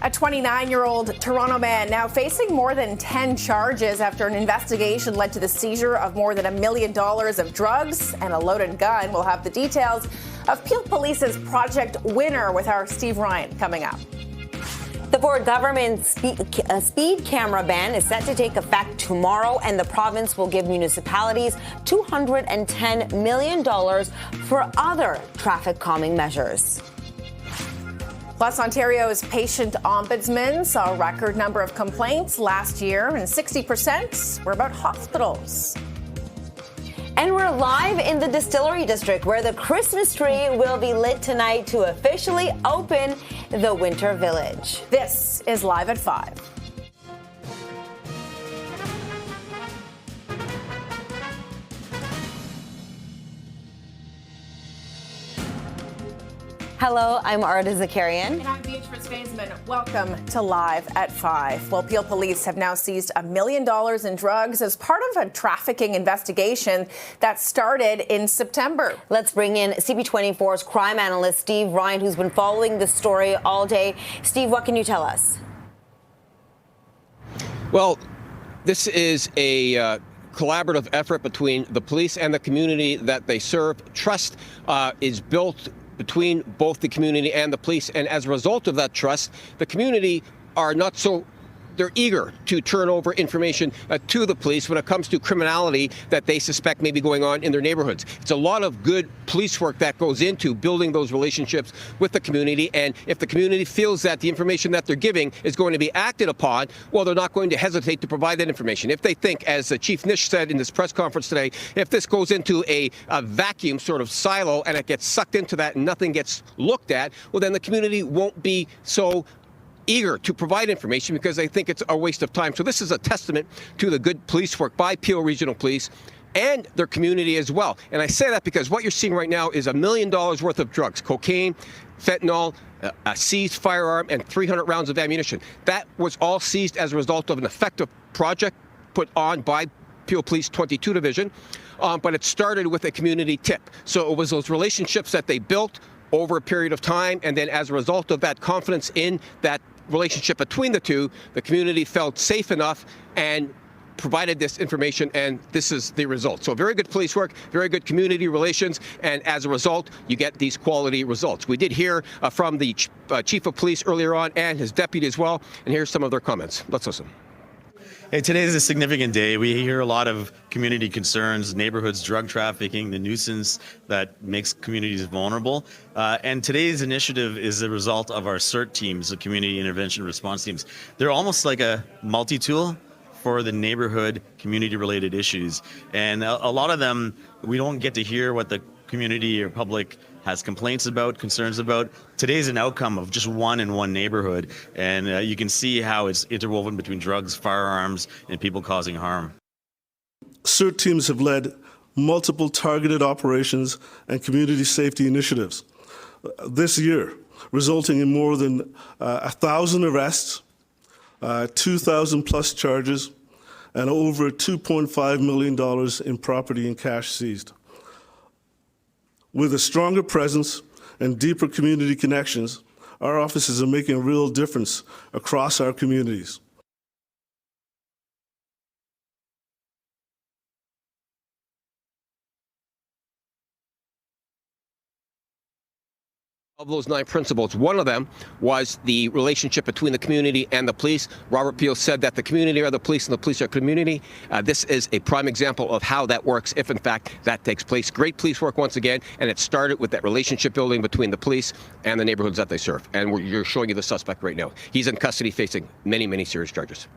A 29-year-old Toronto man now facing more than 10 charges after an investigation led to the seizure of more than $1 million of drugs and a loaded gun. We'll have the details of Peel Police's Project Winner with our Steve Ryan coming up. The Ford government's speed camera ban is set to take effect tomorrow, and the province will give municipalities $210 million for other traffic calming measures. Plus, Ontario's patient ombudsman saw a record number of complaints last year, and 60% were about hospitals. And we're live in the Distillery District, where the Christmas tree will be lit tonight to officially open the Winter Village. This is Live at 5. Hello, I'm Arda Zakarian. And I'm Beatrice Faisman. Welcome to Live at 5. Well, Peel Police have now seized $1 million in drugs as part of a trafficking investigation that started in September. Let's bring in CP24's crime analyst, Steve Ryan, who's been following this story all day. Steve, what can you tell us? Well, this is a collaborative effort between the police and the community that they serve. Trust is built between both the community and the police. And as a result of that trust, the community they're eager to turn over information to the police when it comes to criminality that they suspect may be going on in their neighborhoods. It's a lot of good police work that goes into building those relationships with the community. And if the community feels that the information that they're giving is going to be acted upon, well, they're not going to hesitate to provide that information. If they think, as Chief Nish said in this press conference today, if this goes into a vacuum sort of silo and it gets sucked into that and nothing gets looked at, well, then the community won't be so eager to provide information because they think it's a waste of time. So this is a testament to the good police work by Peel Regional Police and their community as well. And I say that because what you're seeing right now is $1 million worth of drugs, cocaine, fentanyl, a seized firearm, and 300 rounds of ammunition. That was all seized as a result of an effective project put on by Peel Police 22 Division, but it started with a community tip. So it was those relationships that they built over a period of time, and then as a result of that confidence in that relationship between the two, the community felt safe enough and provided this information, and this is the result. So very good police work, very good community relations, and as a result, you get these quality results. We did hear from the chief of police earlier on and his deputy as well, and here's some of their comments. Let's listen. Hey, today is a significant day. We hear a lot of community concerns, neighborhoods, drug trafficking, the nuisance that makes communities vulnerable. And today's initiative is a result of our CERT teams, the community intervention response teams. They're almost like a multi-tool for the neighborhood community-related issues. And a lot of them, we don't get to hear what the community or public has complaints about, concerns about. Today's an outcome of just one in one neighborhood, and you can see how it's interwoven between drugs, firearms, and people causing harm. CERT teams have led multiple targeted operations and community safety initiatives this year, resulting in more than 1,000 arrests, 2,000 plus charges, and over $2.5 million in property and cash seized. With a stronger presence and deeper community connections, our offices are making a real difference across our communities. Of those 9 principles, one of them was the relationship between the community and the police. Robert Peel said that the community are the police and the police are community. This is a prime example of how that works, if in fact that takes place. Great police work once again, and it started with that relationship building between the police and the neighborhoods that they serve. And you're showing you the suspect right now. He's in custody facing many, many serious charges.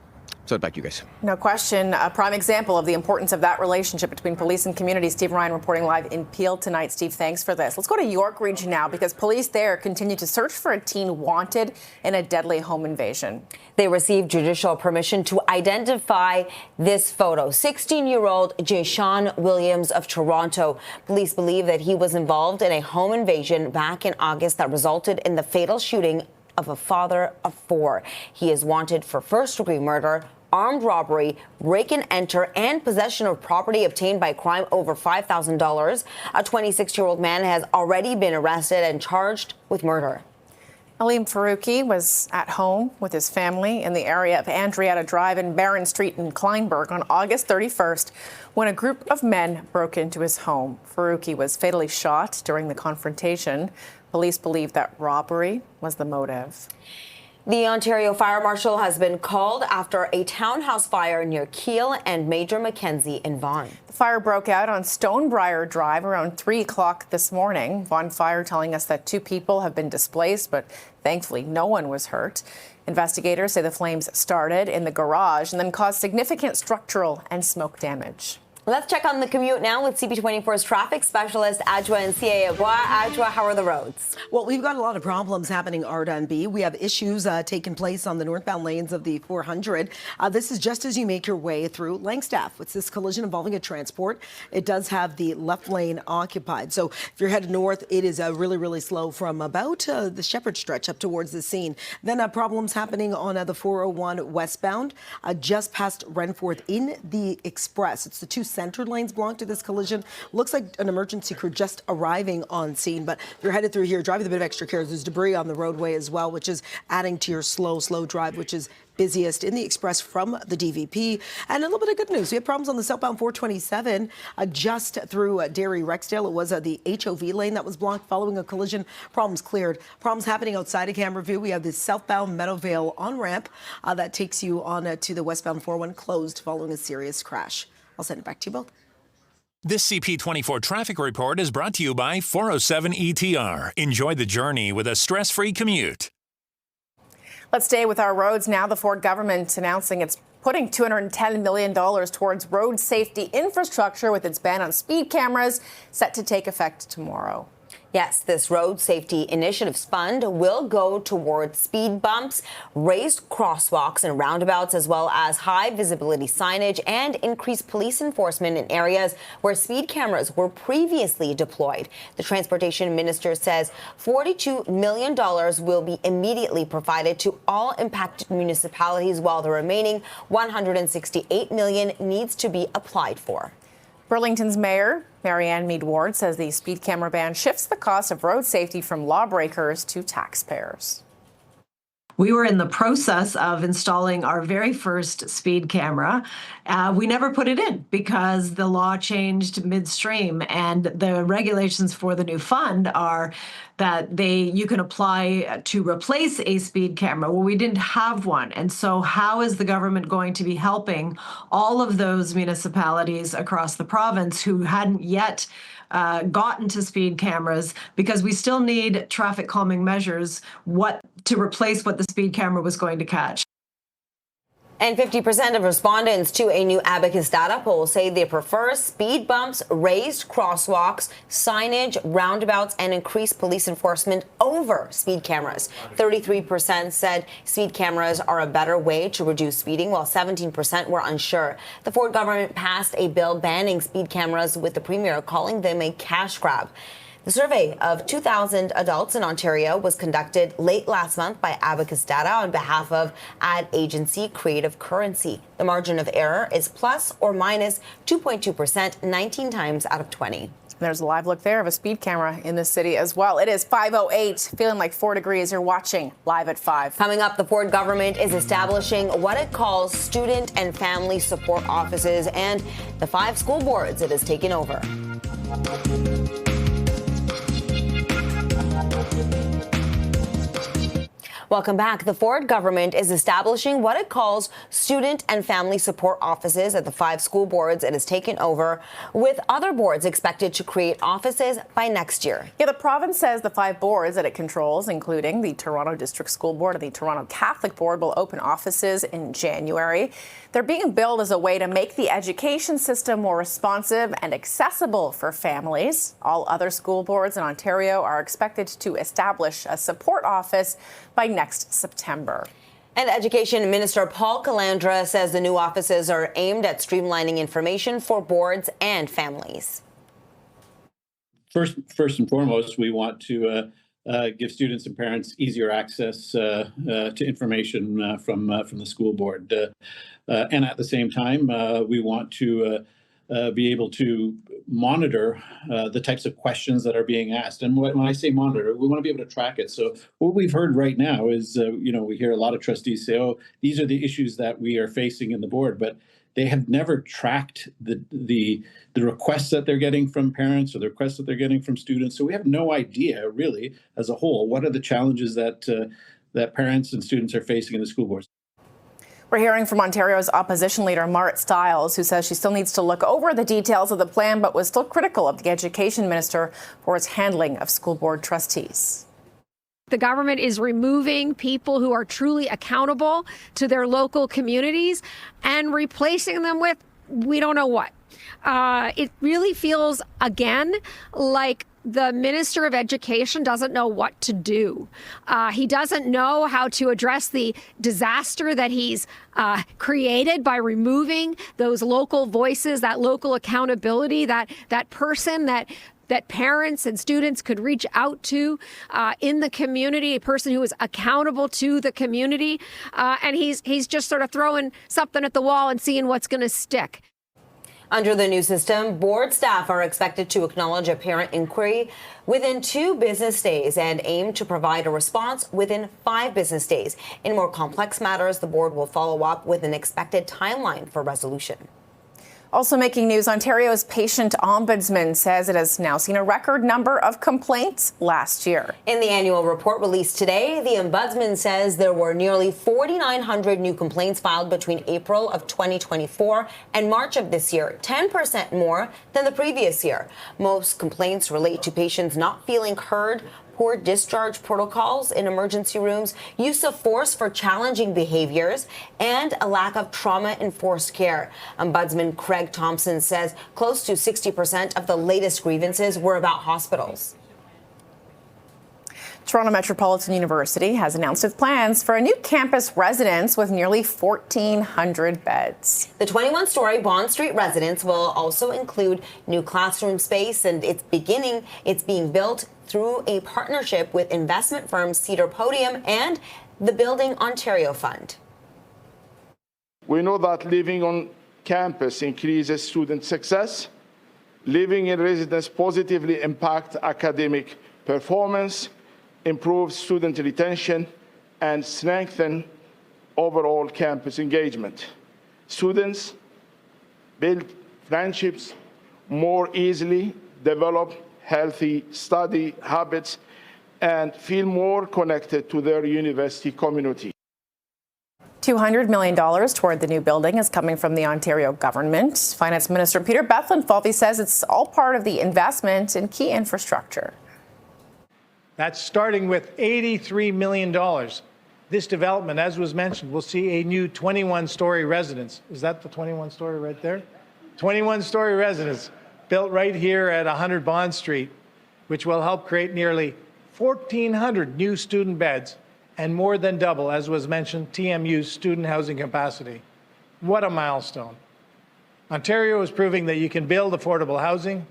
So back to you guys. No question. A prime example of the importance of that relationship between police and community. Steve Ryan reporting live in Peel tonight. Steve, thanks for this. Let's go to York Region now, because police there continue to search for a teen wanted in a deadly home invasion. They received judicial permission to identify this photo. 16-year-old Jayshawn Williams of Toronto. Police believe that he was involved in a home invasion back in August that resulted in the fatal shooting of a father of 4. He is wanted for first-degree murder, armed robbery, break-and-enter, and possession of property obtained by crime over $5,000. A 26-year-old man has already been arrested and charged with murder. Aleem Faruqi was at home with his family in the area of Andrietta Drive and Barron Street in Kleinburg on August 31st when a group of men broke into his home. Faruqi was fatally shot during the confrontation. Police believe that robbery was the motive. The Ontario Fire Marshal has been called after a townhouse fire near Keele and Major Mackenzie in Vaughan. The fire broke out on Stonebriar Drive around 3 o'clock this morning. Vaughan Fire telling us that 2 people have been displaced, but thankfully no one was hurt. Investigators say the flames started in the garage and then caused significant structural and smoke damage. Let's check on the commute now with CP24's traffic specialist, Adjoa and CA. Adjoa, how are the roads? Well, we've got a lot of problems happening R&B. We have issues taking place on the northbound lanes of the 400. This is just as you make your way through Langstaff. It's this collision involving a transport. It does have the left lane occupied. So if you're headed north, it is really, really slow from about the Shepherd stretch up towards the scene. Then problems happening on the 401 westbound, just past Renforth in the Express. It's the 2 center lanes blocked to this collision. Looks like an emergency crew just arriving on scene, but if you're headed through here, drive with a bit of extra care. There's debris on the roadway as well, which is adding to your slow drive, which is busiest in the Express from the DVP. And a little bit of good news. We have problems on the southbound 427 just through Derry Rexdale. It was the HOV lane that was blocked following a collision. Problems cleared. Problems happening outside of Camberview. We have the southbound Meadowvale on-ramp that takes you on to the westbound 401 closed following a serious crash. I'll send it back to you both. This CP24 traffic report is brought to you by 407 ETR. Enjoy the journey with a stress-free commute. Let's stay with our roads now. The Ford government announcing it's putting $210 million towards road safety infrastructure with its ban on speed cameras set to take effect tomorrow. Yes, this Road Safety Initiatives Fund will go towards speed bumps, raised crosswalks and roundabouts, as well as high visibility signage and increased police enforcement in areas where speed cameras were previously deployed. The transportation minister says $42 million will be immediately provided to all impacted municipalities, while the remaining $168 million needs to be applied for. Burlington's Mayor Marianne Mead Ward says the speed camera ban shifts the cost of road safety from lawbreakers to taxpayers. We were in the process of installing our very first speed camera. We never put it in because the law changed midstream, and the regulations for the new fund are that you can apply to replace a speed camera. Well, we didn't have one. And so how is the government going to be helping all of those municipalities across the province who hadn't yet gotten to speed cameras, because we still need traffic calming measures to replace what the speed camera was going to catch. And 50% of respondents to a new Abacus data poll say they prefer speed bumps, raised crosswalks, signage, roundabouts, and increased police enforcement over speed cameras. 33% said speed cameras are a better way to reduce speeding, while 17% were unsure. The Ford government passed a bill banning speed cameras, with the Premier calling them a cash grab. The survey of 2,000 adults in Ontario was conducted late last month by Abacus Data on behalf of ad agency Creative Currency. The margin of error is plus or minus 2.2%, 19 times out of 20. There's a live look there of a speed camera in the city as well. It is 5:08, feeling like 4 degrees. You're watching Live at 5. Coming up, the Ford government is establishing what it calls student and family support offices and the 5 school boards it has taken over. Welcome back. The Ford government is establishing what it calls student and family support offices at the 5 school boards it has taken over, with other boards expected to create offices by next year. Yeah, the province says the 5 boards that it controls, including the Toronto District School Board and the Toronto Catholic Board, will open offices in January. They're being billed as a way to make the education system more responsive and accessible for families. All other school boards in Ontario are expected to establish a support office by next September. And Education Minister Paul Calandra says the new offices are aimed at streamlining information for boards and families. First and foremost, we want to give students and parents easier access to information from the school board. And at the same time, we want to be able to monitor the types of questions that are being asked. And when I say monitor, we want to be able to track it. So what we've heard right now is, we hear a lot of trustees say, oh, these are the issues that we are facing in the board, but they have never tracked the requests that they're getting from parents or the requests that they're getting from students. So we have no idea, really, as a whole, what are the challenges that that parents and students are facing in the school boards. We're hearing from Ontario's opposition leader, Marit Stiles, who says she still needs to look over the details of the plan, but was still critical of the education minister for his handling of school board trustees. The government is removing people who are truly accountable to their local communities and replacing them with we don't know what. It really feels, again, like the Minister of Education doesn't know what to do. He doesn't know how to address the disaster that he's created by removing those local voices, that local accountability, that person that parents and students could reach out to in the community, a person who is accountable to the community. And he's just sort of throwing something at the wall and seeing what's going to stick. Under the new system, board staff are expected to acknowledge a parent inquiry within 2 business days and aim to provide a response within 5 business days. In more complex matters, the board will follow up with an expected timeline for resolution. Also making news, Ontario's patient ombudsman says it has now seen a record number of complaints last year. In the annual report released today, the ombudsman says there were nearly 4,900 new complaints filed between April of 2024 and March of this year, 10% more than the previous year. Most complaints relate to patients not feeling heard, poor discharge protocols in emergency rooms, use of force for challenging behaviors, and a lack of trauma-enforced care. Ombudsman Craig Thompson says close to 60% of the latest grievances were about hospitals. Toronto Metropolitan University has announced its plans for a new campus residence with nearly 1,400 beds. The 21-story Vaughan Street residence will also include new classroom space, and it's being built through a partnership with investment firm Cedar Podium and the Building Ontario Fund. We know that living on campus increases student success. Living in residence positively impacts academic performance, improves student retention, and strengthen overall campus engagement. Students build friendships more easily, develop healthy study habits, and feel more connected to their university community. $200 million toward the new building is coming from the Ontario government. Finance Minister Peter Bethlenfalvy says it's all part of the investment in key infrastructure. That's starting with $83 million. This development, as was mentioned, will see a new 21-story residence. Is that the 21-story right there? 21-story residence built right here at 100 Bond Street, which will help create nearly 1,400 new student beds and more than double, as was mentioned, TMU's student housing capacity. What a milestone. Ontario is proving that you can build affordable housing,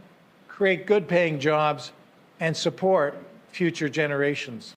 create good-paying jobs, and support future generations.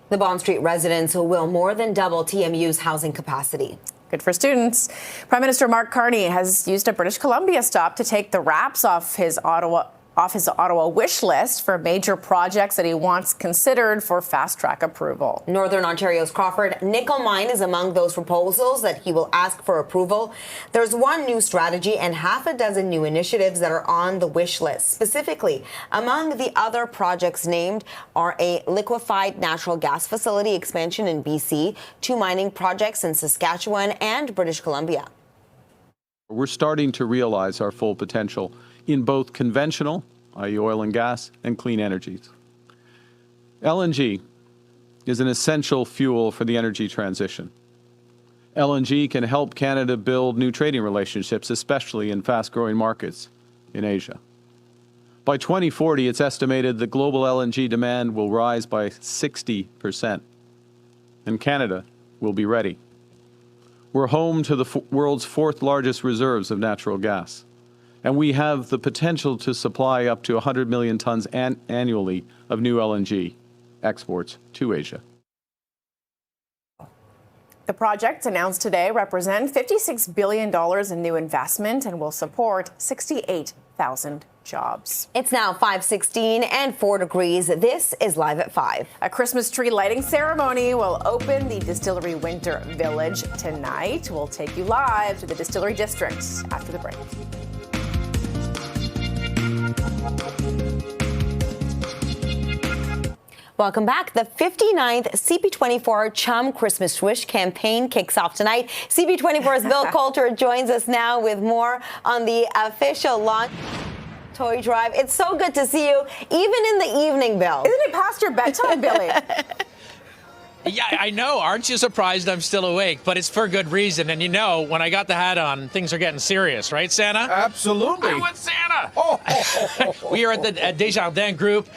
The Bond Street residence will more than double TMU's housing capacity. Good for students. Prime Minister Mark Carney has used a British Columbia stop to take the wraps off his Ottawa wish list for major projects that he wants considered for fast-track approval. Northern Ontario's Crawford Nickel Mine is among those proposals that he will ask for approval. There's one new strategy and half a dozen new initiatives that are on the wish list. Specifically, among the other projects named are a liquefied natural gas facility expansion in BC, 2 mining projects in Saskatchewan and British Columbia. We're starting to realize our full potential in both conventional, i.e. oil and gas, and clean energies. LNG is an essential fuel for the energy transition. LNG can help Canada build new trading relationships, especially in fast-growing markets in Asia. By 2040, it's estimated that global LNG demand will rise by 60%, and Canada will be ready. We're home to the world's 4th largest reserves of natural gas. And we have the potential to supply up to 100 million tons annually of new LNG exports to Asia. The projects announced today represent $56 billion in new investment and will support 68,000 jobs. It's now 5:16 and 4 degrees. This is Live at 5. A Christmas tree lighting ceremony will open the Distillery Winter Village tonight. We'll take you live to the Distillery District after the break. Welcome back. The 59th CP24 Chum Christmas Wish campaign kicks off tonight. CP24's Bill Coulter joins us now with more on the official launch toy drive. It's so good to see you, even in the evening, Bill. Isn't it past your bedtime, Billy? Yeah, I know. Aren't you surprised I'm still awake? But it's for good reason. And you know, when I got the hat on, things are getting serious, right, Santa? Absolutely. I'm with Santa. We are at the Desjardins Group,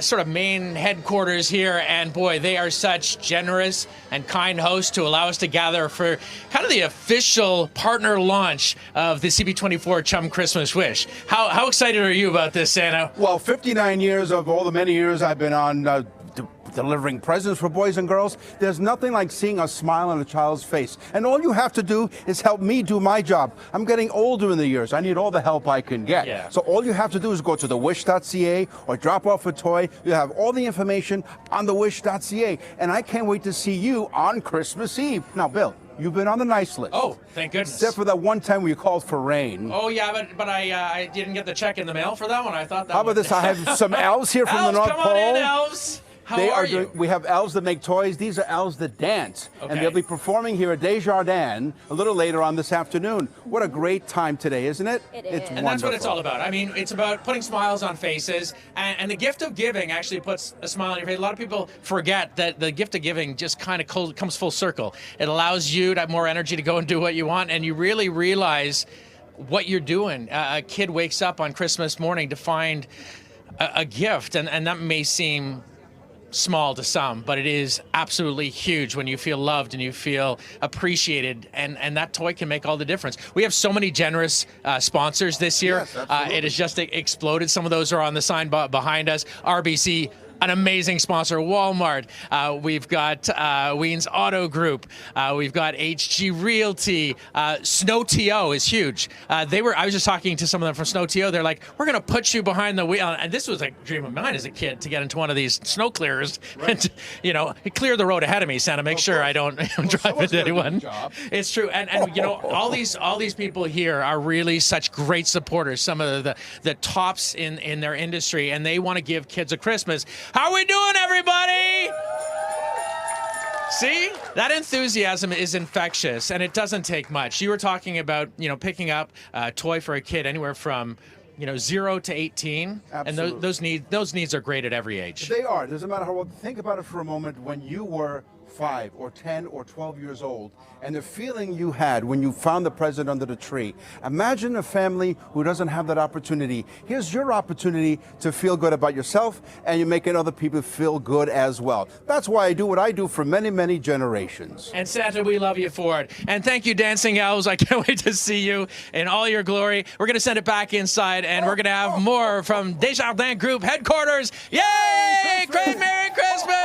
sort of main headquarters here. And boy, they are such generous and kind hosts to allow us to gather for kind of the official partner launch of the CP24 Chum Christmas Wish. How excited are you about this, Santa? Well, 59 years of all the many years I've been on delivering presents for boys and girls, there's nothing like seeing a smile on a child's face. And all you have to do is help me do my job. I'm getting older in the years. I need all the help I can get. Yeah. So all you have to do is go to thewish.ca or drop off a toy. You have all the information on thewish.ca. And I can't wait to see you on Christmas Eve. Now, Bill, you've been on the nice list. Oh, thank goodness. Except for that one time where you called for rain. Oh, yeah, but I didn't get the check in the mail for that one. I thought that How about this? I have some elves here from the North come Pole. On in, elves. How are you? We have elves that make toys. These are elves that dance. Okay. And they'll be performing here at Desjardins a little later on this afternoon. What a great time today, isn't it? It is. It's and wonderful. that's what it's all about. I mean, it's about putting smiles on faces, and the gift of giving actually puts a smile on your face. A lot of people forget that the gift of giving just kind of comes full circle. It allows you to have more energy to go and do what you want, and you really realize what you're doing. A kid wakes up on Christmas morning to find a gift, and that may seem small to some, but it is absolutely huge when you feel loved and you feel appreciated, and that toy can make all the difference. We have so many generous sponsors this year. Yes, it has just exploded. Some of those are on the sign behind us. RBC, an amazing sponsor. Walmart. We've got Ween's Auto Group. We've got HG Realty. Snow TO is huge. I was just talking to some of them from Snow TO. They're like, we're going to put you behind the wheel. And this was a dream of mine as a kid, to get into one of these snow clearers and, clear the road ahead of me, Santa. Make sure I don't drive into anyone. It's true. And all these people here are really such great supporters. Some of the tops in their industry, and they want to give kids a Christmas. How are we doing, everybody? See? That enthusiasm is infectious, and it doesn't take much. You were talking about, picking up a toy for a kid anywhere from, 0 to 18. Absolutely. And those needs are great at every age. They are. Doesn't matter how old. Think about it for a moment when you were 5 or 10 or 12 years old, and the feeling you had when you found the present under the tree. Imagine a family who doesn't have that opportunity. Here's your opportunity to feel good about yourself, and you're making other people feel good as well. That's why I do what I do for many, many generations. And Santa, we love you for it. And thank you, Dancing Elves. I can't wait to see you in all your glory. We're going to send it back inside, and we're going to have more from Desjardins Group headquarters. Yay! Great Merry Christmas!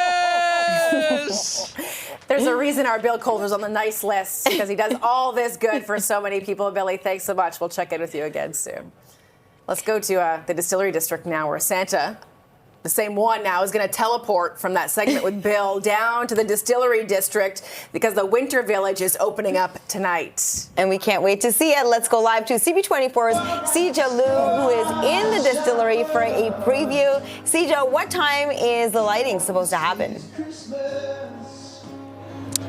There's a reason our Bill Coulter's on the nice list, because he does all this good for so many people. Billy, thanks so much. We'll check in with you again soon. Let's go to the Distillery District now, where Santa, the same one now, is going to teleport from that segment with Bill down to the Distillery District, because the Winter Village is opening up tonight. And we can't wait to see it. Let's go live to CP24's Sija Liu, who is in the distillery for a preview. Sija, what time is the lighting supposed to happen?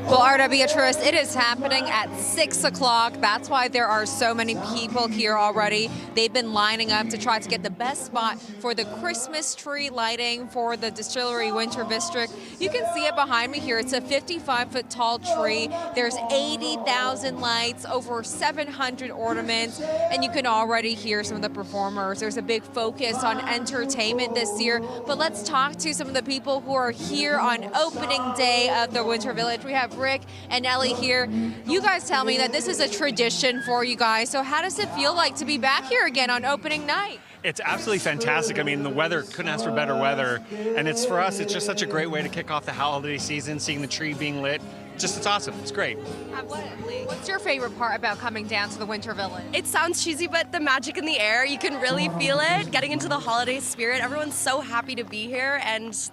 Well, Arda Beatrice, it is happening at 6 o'clock. That's why there are so many people here already. They've been lining up to try to get the best spot for the Christmas tree lighting for the Distillery Winter District. You can see it behind me here. It's a 55-foot tall tree. There's 80,000 lights, over 700 ornaments, and you can already hear some of the performers. There's a big focus on entertainment this year, but let's talk to some of the people who are here on opening day of the Winter Village. We have Rick and Ellie here. You guys tell me that this is a tradition for you guys. So how does it feel like to be back here again on opening night? It's absolutely fantastic. I mean, the weather, couldn't ask for better weather. And it's for us, it's just such a great way to kick off the holiday season, seeing the tree being lit. it's awesome. It's great. What's your favorite part about coming down to the Winter Village? It sounds cheesy, but the magic in the air, you can really feel it. Getting into the holiday spirit, everyone's so happy to be here, and it's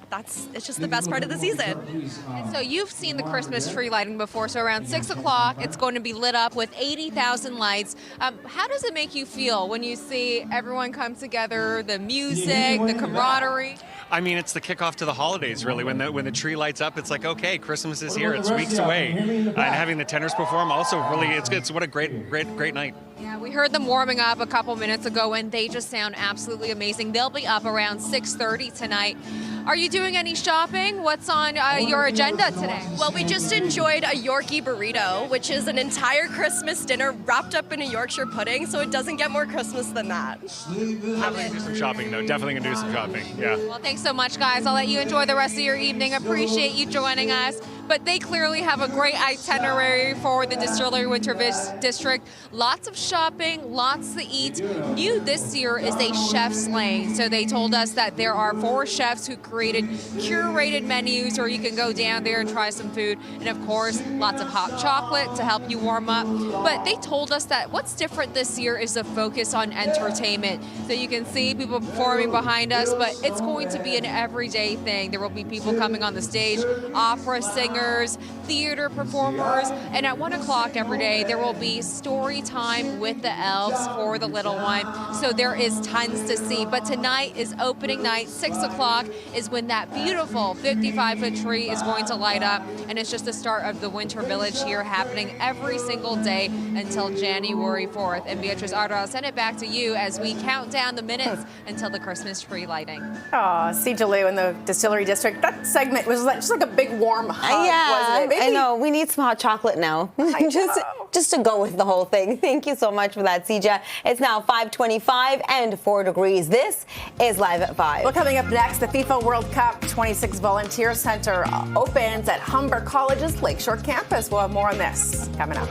just the best part of the season. And so you've seen the Christmas tree lighting before, so around 6 o'clock, it's going to be lit up with 80,000 lights. How does it make you feel when you see everyone come together, the music, the camaraderie? I mean, it's the kickoff to the holidays, really. When the tree lights up, it's like, okay, Christmas is here. It's weeks away. And having the tenors perform also really, it's what a great night. Yeah, we heard them warming up a couple minutes ago, and they just sound absolutely amazing. They'll be up around 6:30 tonight. Are you doing any shopping? What's on your agenda today? Well, we just enjoyed a Yorkie burrito, which is an entire Christmas dinner wrapped up in a Yorkshire pudding, so it doesn't get more Christmas than that. Definitely gonna do some shopping, though. Definitely gonna do some shopping, yeah. Well, thanks so much, guys. I'll let you enjoy the rest of your evening. Appreciate you joining us. But they clearly have a great itinerary for the Distillery Winter District. Lots of shopping, lots to eat. New this year is a chef's lane. So they told us that there are 4 chefs who created curated menus, or you can go down there and try some food. And of course, lots of hot chocolate to help you warm up. But they told us that what's different this year is the focus on entertainment. So you can see people performing behind us, but it's going to be an everyday thing. There will be people coming on the stage, opera singers, theater performers, and at 1 o'clock every day there will be story time with the elves for the little one. So there is tons to see. But tonight is opening night. 6 o'clock is when that beautiful 55-foot tree is going to light up, and it's just the start of the Winter Village here, happening every single day until January 4th. And Beatrice Arda, I'll send it back to you as we count down the minutes until the Christmas tree lighting. Oh, Sijaloo in the Distillery District. That segment was just like a big warm hug. Yeah, I know. We need some hot chocolate now. just to go with the whole thing. Thank you so much for that, Sija. It's now 5:25 and 4 degrees. This is Live at 5. Well, coming up next, the FIFA World Cup 26 Volunteer Center opens at Humber College's Lakeshore campus. We'll have more on this coming up.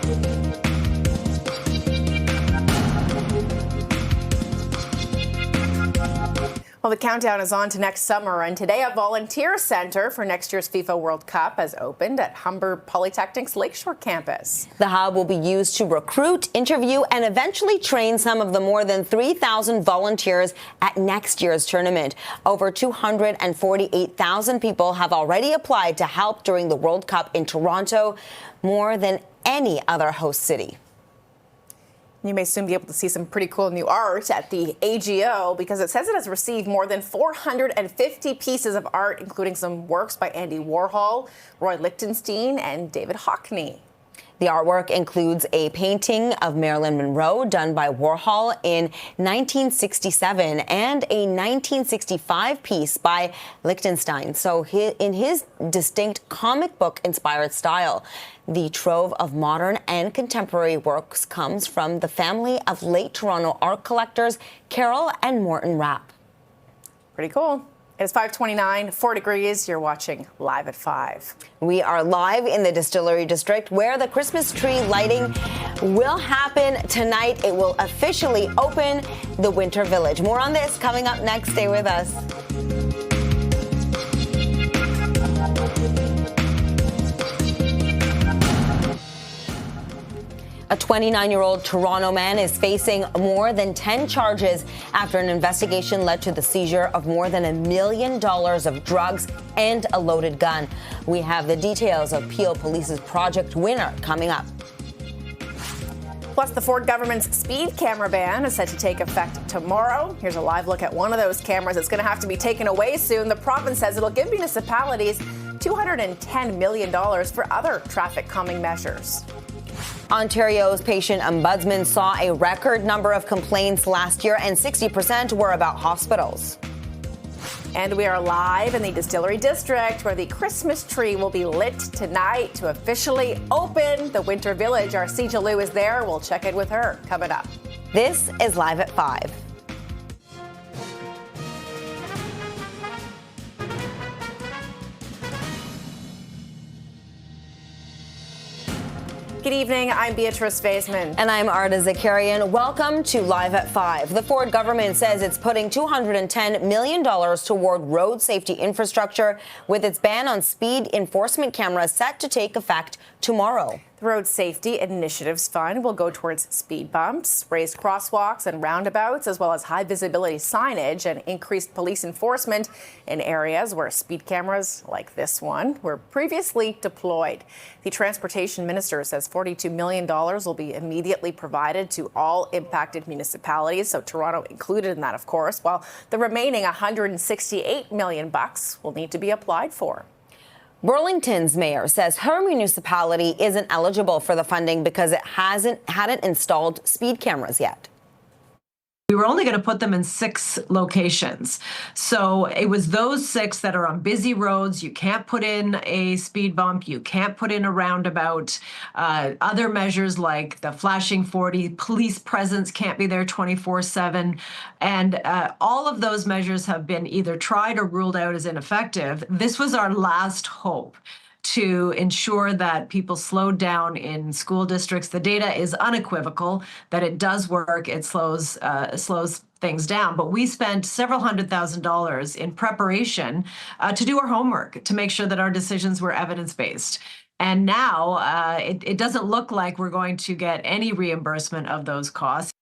Well, the countdown is on to next summer, and today a volunteer center for next year's FIFA World Cup has opened at Humber Polytechnic's Lakeshore campus. The hub will be used to recruit, interview, and eventually train some of the more than 3,000 volunteers at next year's tournament. Over 248,000 people have already applied to help during the World Cup in Toronto, more than any other host city. You may soon be able to see some pretty cool new art at the AGO because it says it has received more than 450 pieces of art, including some works by Andy Warhol, Roy Lichtenstein, and David Hockney. The artwork includes a painting of Marilyn Monroe done by Warhol in 1967 and a 1965 piece by Lichtenstein. So in his distinct comic book inspired style, the trove of modern and contemporary works comes from the family of late Toronto art collectors Carol and Morton Rapp. Pretty cool. It's 5:29, 4 degrees. You're watching Live at 5. We are live in the Distillery District where the Christmas tree lighting will happen tonight. It will officially open the Winter Village. More on this coming up next. Stay with us. A 29-year-old Toronto man is facing more than 10 charges after an investigation led to the seizure of more than $1 million of drugs and a loaded gun. We have the details of Peel Police's Project Winner coming up. Plus, the Ford government's speed camera ban is set to take effect tomorrow. Here's a live look at one of those cameras that's going to have to be taken away soon. The province says it'll give municipalities $210 million for other traffic calming measures. Ontario's patient ombudsman saw a record number of complaints last year, and 60% were about hospitals. And we are live in the Distillery District, where the Christmas tree will be lit tonight to officially open the Winter Village. Our Sijaloo is there. We'll check in with her coming up. This is Live at 5. Good evening. I'm Beatrice Faisman. And I'm Arda Zakarian. Welcome to Live at 5. The Ford government says it's putting $210 million toward road safety infrastructure with its ban on speed enforcement cameras set to take effect tomorrow. The Road Safety Initiatives Fund will go towards speed bumps, raised crosswalks and roundabouts, as well as high visibility signage and increased police enforcement in areas where speed cameras like this one were previously deployed. The transportation minister says $42 million will be immediately provided to all impacted municipalities, so Toronto included in that, of course, while the remaining $168 million will need to be applied for. Burlington's mayor says her municipality isn't eligible for the funding because it hadn't installed speed cameras yet. We were only going to put them in 6 locations. So it was those 6 that are on busy roads. You can't put in a speed bump. You can't put in a roundabout. Other measures like the flashing 40, police presence can't be there 24/7. And all of those measures have been either tried or ruled out as ineffective. This was our last hope to ensure that people slowed down in school districts. The data is unequivocal that it does work. It slows things down. But we spent several $100,000 in preparation to do our homework, to make sure that our decisions were evidence-based. And now it doesn't look like we're going to get any reimbursement of those costs.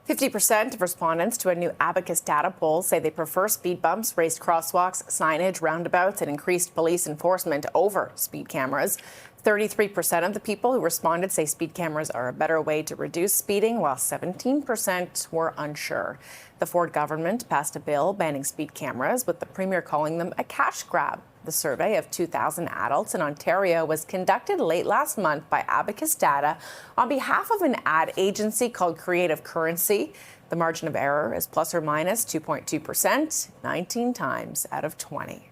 50% of respondents to a new Abacus data poll say they prefer speed bumps, raised crosswalks, signage, roundabouts, and increased police enforcement over speed cameras. 33% of the people who responded say speed cameras are a better way to reduce speeding, while 17% were unsure. The Ford government passed a bill banning speed cameras, with the Premier calling them a cash grab. The survey of 2,000 adults in Ontario was conducted late last month by Abacus Data on behalf of an ad agency called Creative Currency. The margin of error is plus or minus 2.2%, 19 times out of 20.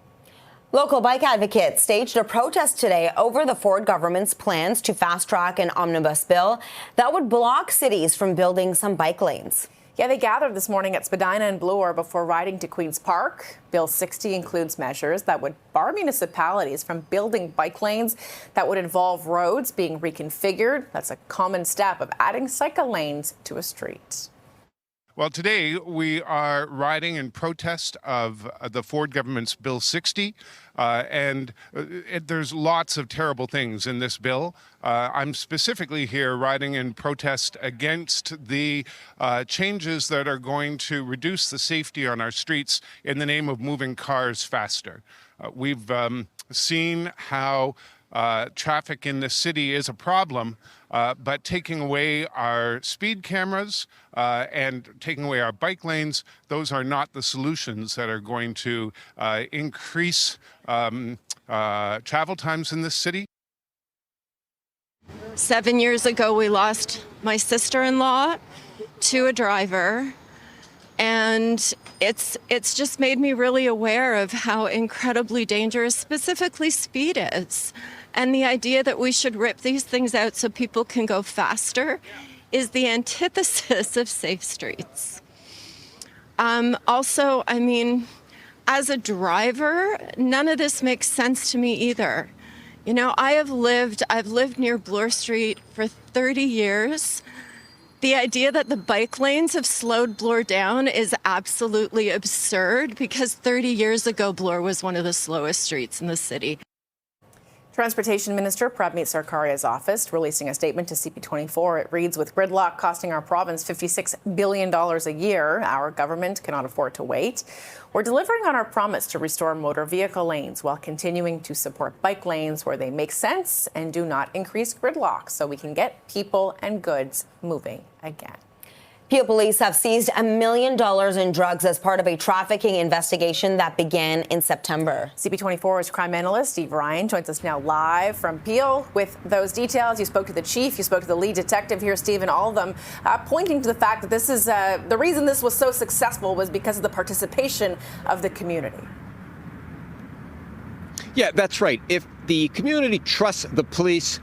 Local bike advocates staged a protest today over the Ford government's plans to fast-track an omnibus bill that would block cities from building some bike lanes. Yeah, they gathered this morning at Spadina and Bloor before riding to Queen's Park. Bill 60 includes measures that would bar municipalities from building bike lanes that would involve roads being reconfigured. That's a common step of adding cycle lanes to a street. Well, today we are riding in protest of the Ford government's Bill 60, and there's lots of terrible things in this bill. I'm specifically here riding in protest against the changes that are going to reduce the safety on our streets in the name of moving cars faster. We've seen how traffic in this city is a problem, but taking away our speed cameras and taking away our bike lanes, those are not the solutions that are going to increase travel times in this city. 7 years ago, we lost my sister-in-law to a driver, and it's just made me really aware of how incredibly dangerous specifically speed is. And the idea that we should rip these things out so people can go faster is the antithesis of safe streets. Also, I mean, as a driver, none of this makes sense to me either. You know, I've lived near Bloor Street for 30 years. The idea that the bike lanes have slowed Bloor down is absolutely absurd, because 30 years ago, Bloor was one of the slowest streets in the city. Transportation Minister Prabmeet Sarkaria's office releasing a statement to CP24. It reads, with gridlock costing our province $56 billion a year, our government cannot afford to wait. We're delivering on our promise to restore motor vehicle lanes while continuing to support bike lanes where they make sense and do not increase gridlock, so we can get people and goods moving again. Peel police have seized $1 million in drugs as part of a trafficking investigation that began in September. CP24's crime analyst Steve Ryan joins us now live from Peel with those details. You spoke to the chief, you spoke to the lead detective here, Steve, and all of them pointing to the fact that this is the reason this was so successful was because of the participation of the community. Yeah, that's right. If the community trusts the police,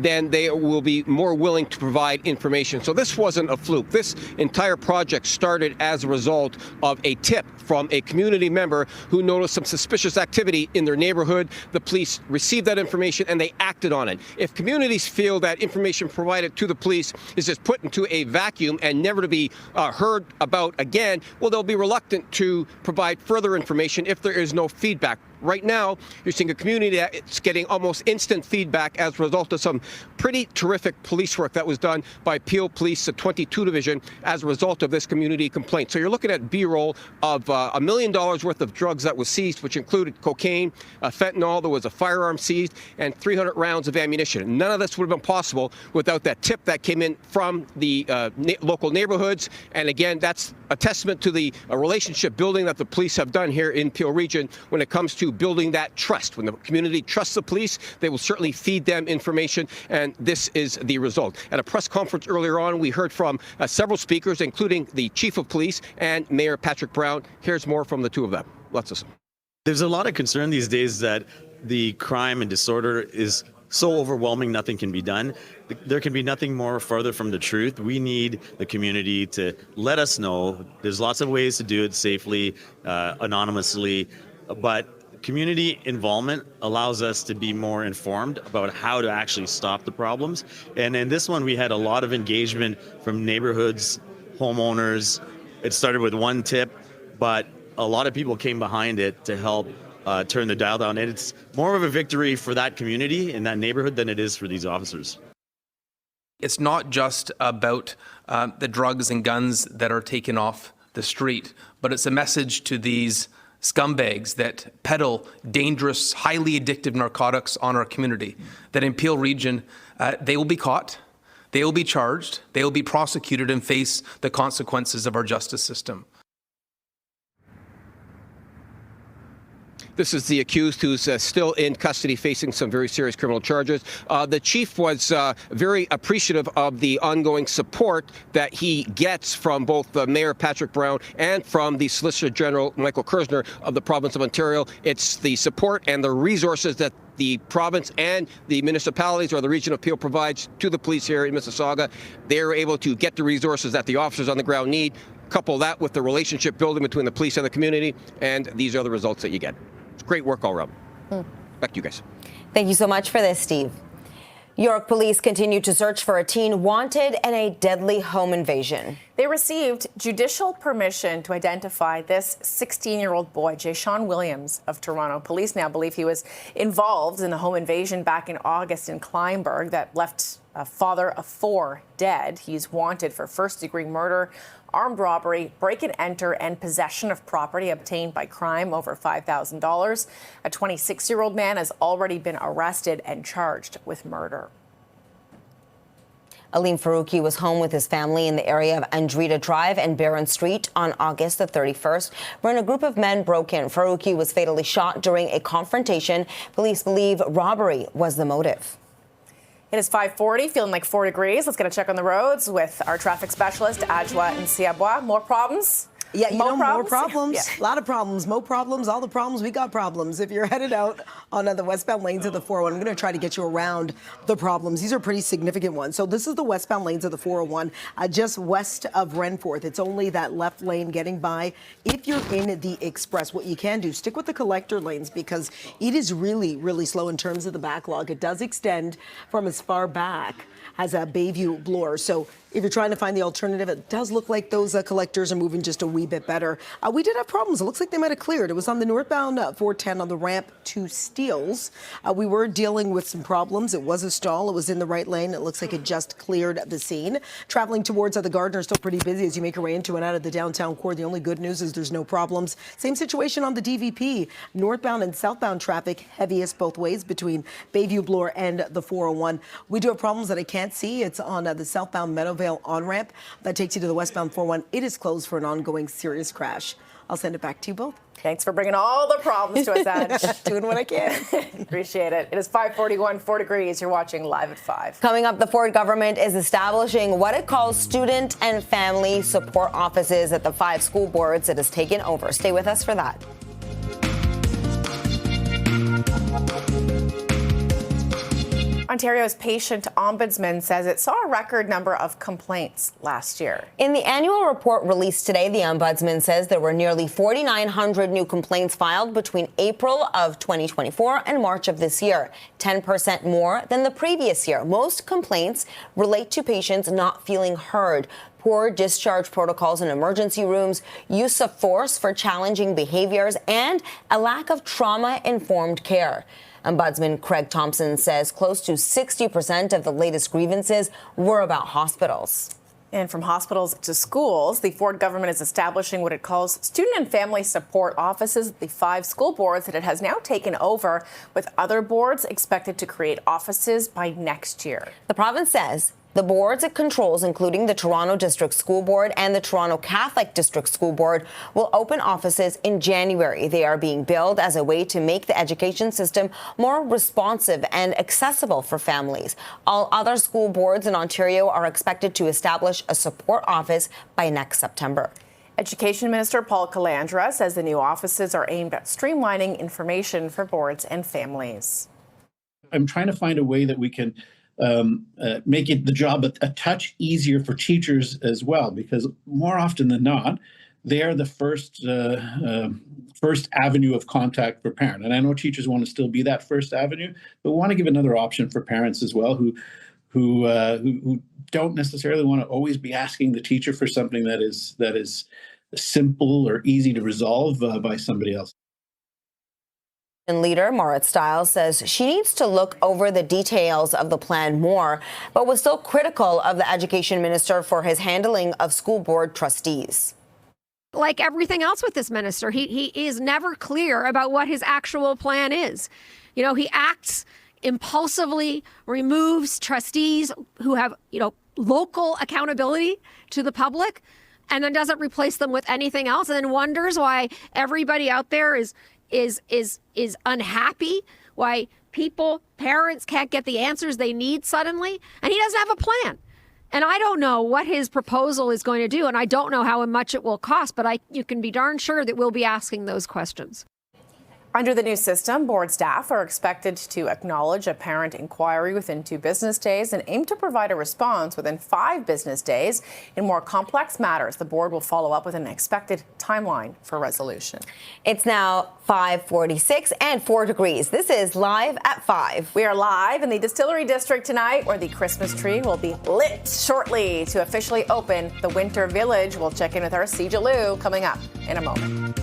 then they will be more willing to provide information. So this wasn't a fluke. This entire project started as a result of a tip from a community member who noticed some suspicious activity in their neighborhood. The police received that information and they acted on it. If communities feel that information provided to the police is just put into a vacuum and never to be heard about again, well, they'll be reluctant to provide further information if there is no feedback. Right now, you're seeing a community that's getting almost instant feedback as a result of some pretty terrific police work that was done by Peel Police, the 22 Division, as a result of this community complaint. So you're looking at B-roll of $1 million worth of drugs that was seized, which included cocaine, fentanyl, there was a firearm seized, and 300 rounds of ammunition. None of this would have been possible without that tip that came in from the local neighborhoods. And again, that's a testament to the relationship building that the police have done here in Peel Region when it comes to building that trust. When the community trusts the police, they will certainly feed them information, and this is the result. At a press conference earlier on, we heard from several speakers, including the Chief of Police and Mayor Patrick Brown. Here's more from the two of them. Let's listen. There's a lot of concern these days that the crime and disorder is so overwhelming nothing can be done. There can be nothing more further from the truth. We need the community to let us know. There's lots of ways to do it safely, anonymously, but community involvement allows us to be more informed about how to actually stop the problems. And in this one, we had a lot of engagement from neighborhoods, homeowners. It started with one tip, but a lot of people came behind it to help turn the dial down. And it's more of a victory for that community in that neighborhood than it is for these officers. It's not just about the drugs and guns that are taken off the street, but it's a message to these scumbags that peddle dangerous, highly addictive narcotics on our community, that in Peel Region, they will be caught, they will be charged, they will be prosecuted and face the consequences of our justice system. This is the accused who's still in custody facing some very serious criminal charges. The chief was very appreciative of the ongoing support that he gets from both Mayor Patrick Brown and from the Solicitor General Michael Kersner of the province of Ontario. It's the support and the resources that the province and the municipalities or the region of Peel provides to the police here in Mississauga. They're able to get the resources that the officers on the ground need. Couple that with the relationship building between the police and the community, and these are the results that you get. It's great work all around. Back to you guys. Thank you so much for this, Steve. York police continue to search for a teen wanted in a deadly home invasion. They received judicial permission to identify this 16-year-old boy, Jayshawn Williams of Toronto. Police now believe he was involved in the home invasion back in August in Kleinburg that left a father of 4 dead. He's wanted for first-degree murder, armed robbery, break-and-enter, and possession of property obtained by crime over $5,000. A 26-year-old man has already been arrested and charged with murder. Aleem Faruqi was home with his family in the area of Andrita Drive and Barron Street on August the 31st, when a group of men broke in. Faruqi was fatally shot during a confrontation. Police believe robbery was the motive. It is 5:40, feeling like 4 degrees. Let's get a check on the roads with our traffic specialist, Adjoa and Siabois. More problems? Yeah, more problems. Yeah. A lot of problems. Mo problems. All the problems. We got problems. If you're headed out on the westbound lanes of the 401, I'm going to try to get you around the problems. These are pretty significant ones. So this is the westbound lanes of the 401, just west of Renforth. It's only that left lane getting by. If you're in the express, what you can do, stick with the collector lanes because it is really, really slow in terms of the backlog. It does extend from as far back as a Bayview Bloor. So if you're trying to find the alternative, it does look like those collectors are moving just a wee bit better. We did have problems. It looks like they might have cleared. It was on the northbound 410 on the ramp to Steeles. We were dealing with some problems. It was a stall. It was in the right lane. It looks like it just cleared the scene. Traveling towards the Gardner, still pretty busy as you make your way into and out of the downtown core. The only good news is there's no problems. Same situation on the DVP. Northbound and southbound traffic, heaviest both ways between Bayview Bloor and the 401. We do have problems that I can't see. It's on the southbound Meadowvale on-ramp that takes you to the westbound 401. It is closed for an ongoing serious crash. I'll send it back to you both. Thanks for bringing all the problems to us, Ad. Doing what I can. Appreciate it. It is 5:41, 4 degrees. You're watching Live at 5. Coming up, the Ford government is establishing what it calls student and family support offices at the 5 school boards it has taken over. Stay with us for that. Ontario's patient ombudsman says it saw a record number of complaints last year. In the annual report released today, the ombudsman says there were nearly 4,900 new complaints filed between April of 2024 and March of this year, 10% more than the previous year. Most complaints relate to patients not feeling heard, poor discharge protocols in emergency rooms, use of force for challenging behaviors, and a lack of trauma-informed care. Ombudsman Craig Thompson says close to 60% of the latest grievances were about hospitals. And from hospitals to schools, the Ford government is establishing what it calls student and family support offices at the 5 school boards that it has now taken over, with other boards expected to create offices by next year. The province says the boards it controls, including the Toronto District School Board and the Toronto Catholic District School Board, will open offices in January. They are being billed as a way to make the education system more responsive and accessible for families. All other school boards in Ontario are expected to establish a support office by next September. Education Minister Paul Calandra says the new offices are aimed at streamlining information for boards and families. I'm trying to find a way that we can make the job a touch easier for teachers as well, because more often than not, they are the first avenue of contact for parent. And I know teachers want to still be that first avenue, but we want to give another option for parents as well, who don't necessarily want to always be asking the teacher for something that is simple or easy to resolve by somebody else. Leader Marit Stiles says she needs to look over the details of the plan more, but was still critical of the education minister for his handling of school board trustees. Like everything else with this minister, he is never clear about what his actual plan is. You know, he acts impulsively, removes trustees who have, local accountability to the public, and then doesn't replace them with anything else, and then wonders why everybody out there is unhappy, why parents can't get the answers they need suddenly, and he doesn't have a plan. And I don't know what his proposal is going to do, and I don't know how much it will cost, but you can be darn sure that we'll be asking those questions. Under the new system, board staff are expected to acknowledge a parent inquiry within 2 business days and aim to provide a response within 5 business days. In more complex matters, the board will follow up with an expected timeline for resolution. It's now 5:46 and 4 degrees. This is Live at 5. We are live in the Distillery District tonight, where the Christmas tree will be lit shortly to officially open the Winter Village. We'll check in with our Sija Lou coming up in a moment.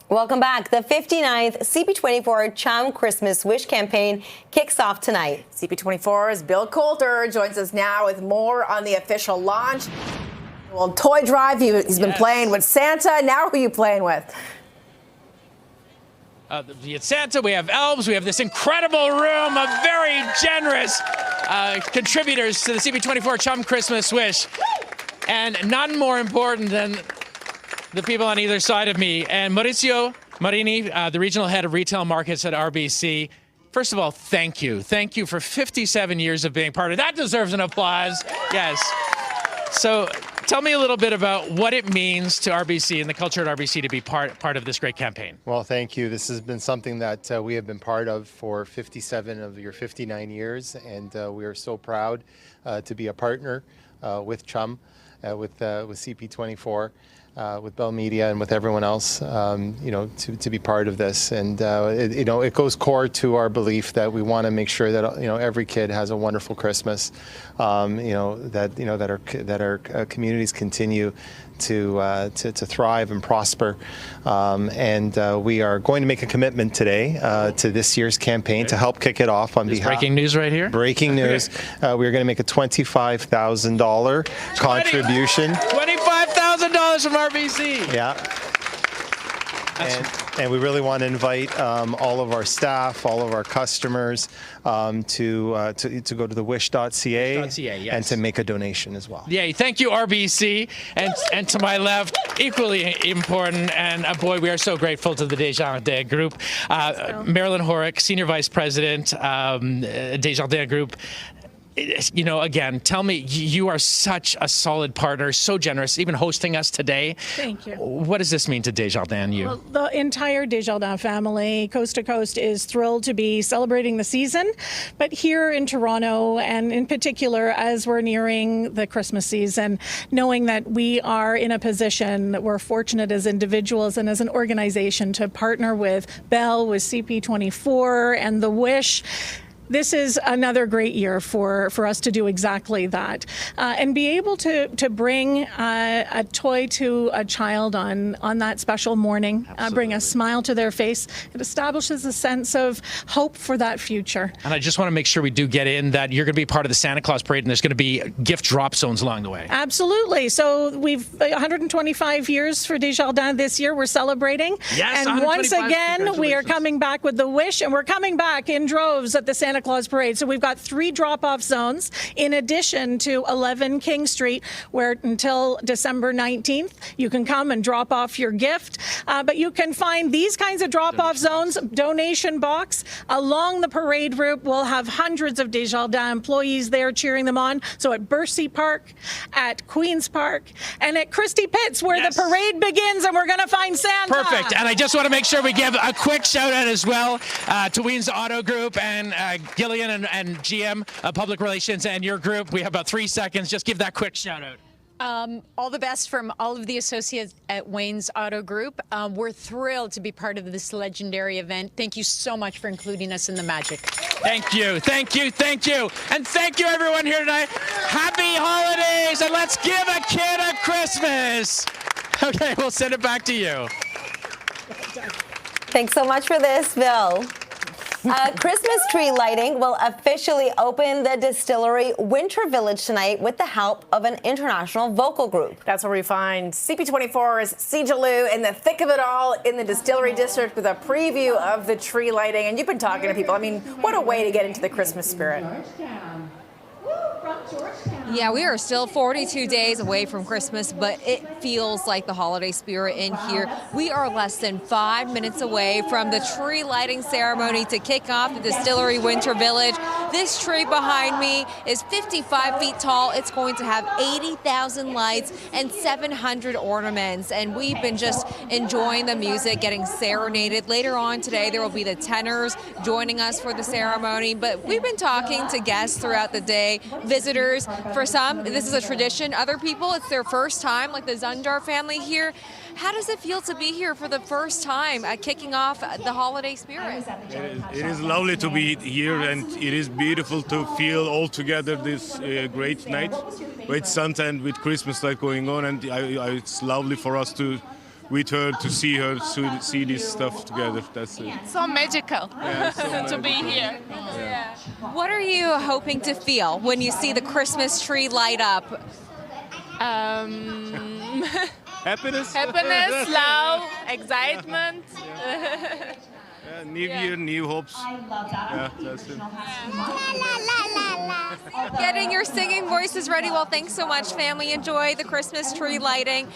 Welcome back. The 59th CP24 Chum Christmas Wish campaign kicks off tonight. CP24's Bill Coulter joins us now with more on the official launch. Well, toy drive, he's been playing with Santa. Now who are you playing with? It's Santa, we have elves, we have this incredible room of very generous contributors to the CP24 Chum Christmas Wish. And none more important than the people on either side of me. And Maurizio Marini, the regional head of retail markets at RBC. First of all, thank you. Thank you for 57 years of being part of that. Deserves an applause. Yes. So tell me a little bit about what it means to RBC and the culture at RBC to be part of this great campaign. Well, thank you. This has been something that we have been part of for 57 of your 59 years, and we are so proud to be a partner with Chum, with CP24. With Bell Media and with everyone else, to be part of this, and it goes core to our belief that we want to make sure that every kid has a wonderful Christmas, that our communities continue to thrive and prosper, and we are going to make a commitment today to this year's campaign to help kick it off on behalf. Breaking news right here. Breaking news. We are going to make a $25,000 contribution. $25,000 from RBC. Yeah. And we really want to invite all of our staff, all of our customers to go to the wish.ca and to make a donation as well. Yeah, thank you, RBC. And to my left, equally important, and boy, we are so grateful to the Desjardins Group. Marilyn Horick, Senior Vice President, Desjardins Group. again, tell me, you are such a solid partner, so generous, even hosting us today. Thank you. What does this mean to Desjardins and you? Well, the entire Desjardins family, coast to coast, is thrilled to be celebrating the season. But here in Toronto, and in particular, as we're nearing the Christmas season, knowing that we are in a position that we're fortunate as individuals and as an organization to partner with Bell, with CP24, and The Wish. This is another great year for us to do exactly that and be able to bring a toy to a child on that special morning, bring a smile to their face. It establishes a sense of hope for that future. And I just want to make sure we do get in that you're going to be part of the Santa Claus parade, and there's going to be gift drop zones along the way. Absolutely. So we've 125 years for Desjardins this year. We're celebrating. Yes, and once again, we are coming back with The Wish, and we're coming back in droves at the Santa Claus Parade. So we've got 3 drop-off zones in addition to 11 King Street, where until December 19th, you can come and drop off your gift. But you can find these kinds of drop-off zones, donation box, along the parade route. We'll have hundreds of Desjardins employees there cheering them on. So at Bercy Park, at Queen's Park, and at Christie Pitts, where the parade begins, and we're going to find Santa. Perfect. And I just want to make sure we give a quick shout out as well to Ween's Auto Group and Gillian and GM Public Relations and your group. We have about 3 seconds. Just give that quick shout out. All the best from all of the associates at Wayne's Auto Group. We're thrilled to be part of this legendary event. Thank you so much for including us in the magic. Thank you, thank you, thank you. And thank you everyone here tonight. Happy holidays, and let's give a kid a Christmas. Okay, we'll send it back to you. Thanks so much for this, Bill. Christmas tree lighting will officially open the Distillery Winter Village tonight with the help of an international vocal group. That's where we find CP24's Sijaloo in the thick of it all in the Distillery District with a preview of the tree lighting. And you've been talking to people. I mean, what a way to get into the Christmas spirit. Yeah, we are still 42 days away from Christmas, but it feels like the holiday spirit in here. We are less than 5 minutes away from the tree lighting ceremony to kick off the Distillery Winter Village. This tree behind me is 55 feet tall. It's going to have 80,000 lights and 700 ornaments, and we've been just enjoying the music, getting serenaded. Later on today, there will be the tenors joining us for the ceremony, but we've been talking to guests throughout the day, visitors. For some, this is a tradition. Other people, it's their first time, like the Zundar family here. How does it feel to be here for the first time, kicking off the holiday spirit? It is lovely to be here, and it is beautiful to feel all together this great night with Santa and with Christmas light going on. And it's lovely for us to with her, to see her, to see this stuff together. That's it. So magical to be here. Yeah. What are you hoping to feel when you see the Christmas tree light up? Happiness? Happiness, love, excitement. New year, new hopes. Yeah, that's it. Getting your singing voices ready. Well, thanks so much, family. Enjoy the Christmas tree lighting.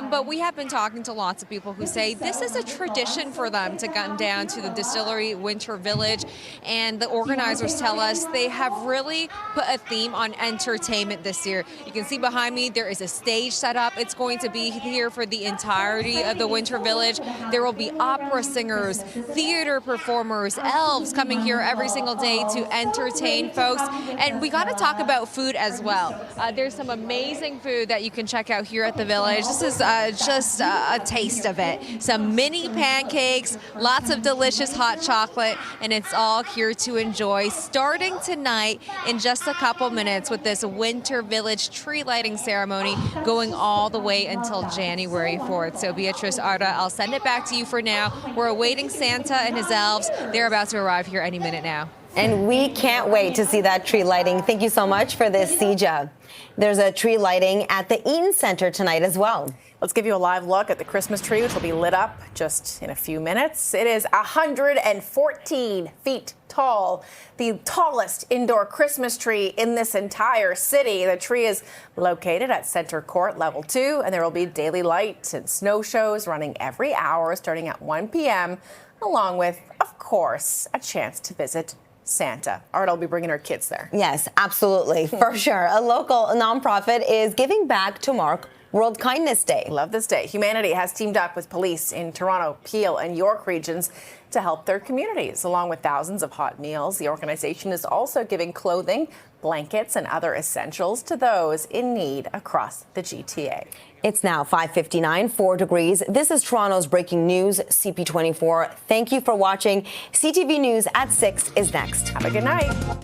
But we have been talking to lots of people who say this is a tradition for them to come down to the Distillery Winter Village. And the organizers tell us they have really put a theme on entertainment this year. You can see behind me, there is a stage set up. It's going to be here for the entirety of the Winter Village. There will be opera singers, theater performers, elves coming here every single day to entertain folks. And we got to talk about food as well. There's some amazing food that you can check out here at the village. This is just a taste of it. Some mini pancakes, lots of delicious hot chocolate, and it's all here to enjoy. Starting tonight in just a couple minutes with this Winter Village tree lighting ceremony going all the way until January 4th. So Beatrice, Arda, I'll send it back to you for now. We're awaiting Santa and his elves. They're about to arrive here any minute now. And we can't wait to see that tree lighting. Thank you so much for this, Sija. There's a tree lighting at the Eaton Center tonight as well. Let's give you a live look at the Christmas tree, which will be lit up just in a few minutes. It is 114 feet tall, the tallest indoor Christmas tree in this entire city. The tree is located at Center Court Level 2, and there will be daily lights and snow shows running every hour starting at 1 p.m., along with, of course, a chance to visit Santa. Arda will be bringing her kids there. Yes, absolutely, for sure. A local nonprofit is giving back to mark World Kindness Day. Love this day. Humanity has teamed up with police in Toronto, Peel, and York regions to help their communities. Along with thousands of hot meals, the organization is also giving clothing, blankets, and other essentials to those in need across the GTA. It's now 5:59, 4 degrees. This is Toronto's breaking news, CP24. Thank you for watching. CTV News at 6 is next. Have a good night.